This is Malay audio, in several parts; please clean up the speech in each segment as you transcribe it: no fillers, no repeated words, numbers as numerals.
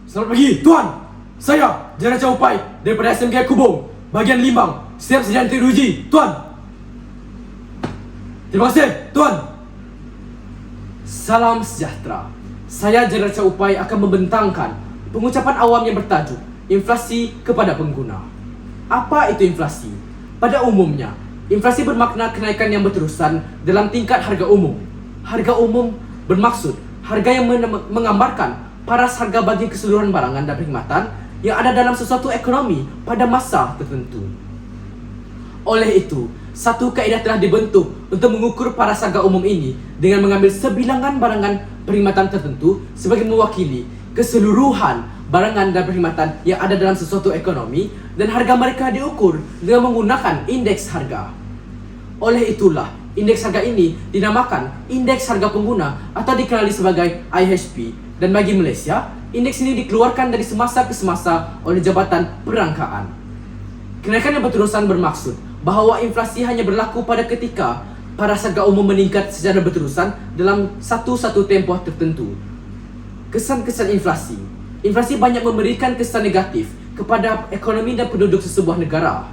Selamat pagi, Tuan. Saya Jaraja Upai daripada SMK Kubung, bahagian Limbang. Siap sedia teruji, Tuan. Terima kasih, Tuan. Salam sejahtera. Saya Jaraja Upai akan membentangkan pengucapan awam yang bertajuk inflasi kepada pengguna. Apa itu inflasi? Pada umumnya, inflasi bermakna kenaikan yang berterusan dalam tingkat harga umum. Harga umum bermaksud harga yang menggambarkan paras harga bagi keseluruhan barangan dan perkhidmatan yang ada dalam sesuatu ekonomi pada masa tertentu. Oleh itu, satu kaedah telah dibentuk untuk mengukur paras harga umum ini dengan mengambil sebilangan barangan perkhidmatan tertentu sebagai mewakili keseluruhan barangan dan perkhidmatan yang ada dalam sesuatu ekonomi, dan harga mereka diukur dengan menggunakan indeks harga. Oleh itulah, indeks harga ini dinamakan indeks harga pengguna atau dikenali sebagai IHP. Dan bagi Malaysia, indeks ini dikeluarkan dari semasa ke semasa oleh Jabatan Perangkaan. Kenaikan yang berterusan bermaksud bahawa inflasi hanya berlaku pada ketika paras harga umum meningkat secara berterusan dalam satu tempoh tertentu. Kesan-kesan inflasi. Inflasi banyak memberikan kesan negatif kepada ekonomi dan penduduk sesebuah negara.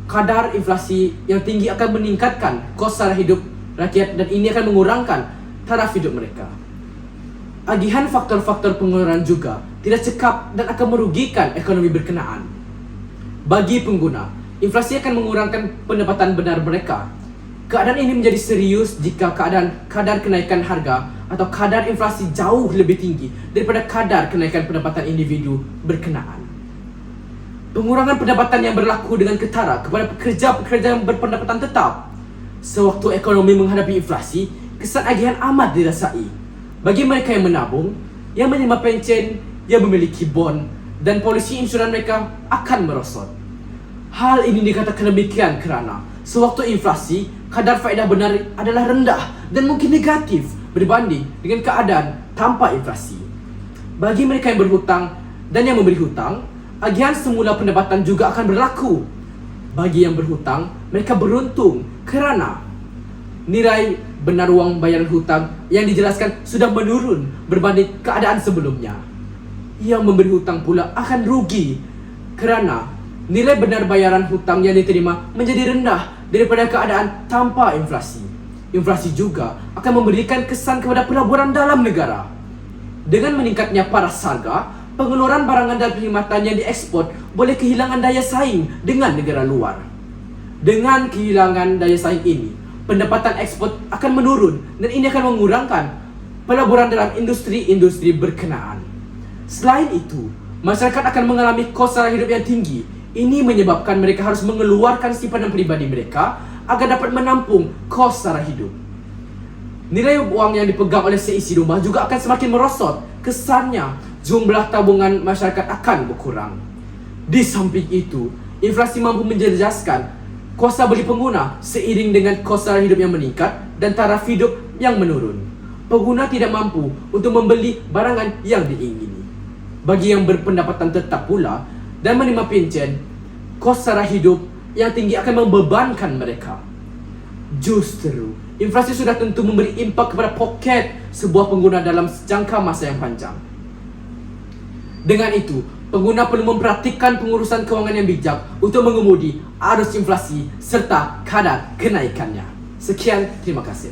Kadar inflasi yang tinggi akan meningkatkan kos sara hidup rakyat dan ini akan mengurangkan taraf hidup mereka. Agihan faktor-faktor pengeluaran juga tidak cekap dan akan merugikan ekonomi berkenaan. Bagi pengguna, inflasi akan mengurangkan pendapatan benar mereka. Keadaan ini menjadi serius jika kadar kenaikan harga atau kadar inflasi jauh lebih tinggi daripada kadar kenaikan pendapatan individu berkenaan. Pengurangan pendapatan yang berlaku dengan ketara kepada pekerja-pekerja yang berpendapatan tetap. Sewaktu ekonomi menghadapi inflasi, kesan agihan amat dirasai. Bagi mereka yang menabung, yang menerima pencen, yang memiliki bon, dan polisi insuran mereka akan merosot. Hal ini dikatakan demikian kerana sewaktu inflasi, kadar faedah benar adalah rendah dan mungkin negatif berbanding dengan keadaan tanpa inflasi. Bagi mereka yang berhutang dan yang memberi hutang, agihan semula pendapatan juga akan berlaku. Bagi yang berhutang, mereka beruntung kerana nilai benar wang bayaran hutang yang dijelaskan sudah menurun berbanding keadaan sebelumnya. Yang memberi hutang pula akan rugi kerana nilai benar bayaran hutang yang diterima menjadi rendah daripada keadaan tanpa inflasi. Inflasi juga akan memberikan kesan kepada pelaburan dalam negara. Dengan meningkatnya paras harga, pengeluaran barangan dan perkhidmatan yang diekspor boleh kehilangan daya saing dengan negara luar. Dengan kehilangan daya saing ini, pendapatan ekspor akan menurun dan ini akan mengurangkan pelaburan dalam industri-industri berkenaan. Selain itu, masyarakat akan mengalami kos sara hidup yang tinggi. Ini menyebabkan mereka harus mengeluarkan simpanan pribadi mereka agar dapat menampung kos sara hidup. Nilai wang yang dipegang oleh seisi rumah juga akan semakin merosot. Kesannya, jumlah tabungan masyarakat akan berkurang. Di samping itu, inflasi mampu menjejaskan kuasa beli pengguna seiring dengan kos sara hidup yang meningkat dan taraf hidup yang menurun. Pengguna tidak mampu untuk membeli barangan yang diingini. Bagi yang berpendapatan tetap pula dan menerima pencen, kos sara hidup yang tinggi akan membebankan mereka. Justru, inflasi sudah tentu memberi impak kepada poket sebuah pengguna dalam jangka masa yang panjang. Dengan itu, pengguna perlu memperhatikan pengurusan kewangan yang bijak untuk mengemudi arus inflasi serta kadar kenaikannya. Sekian, terima kasih.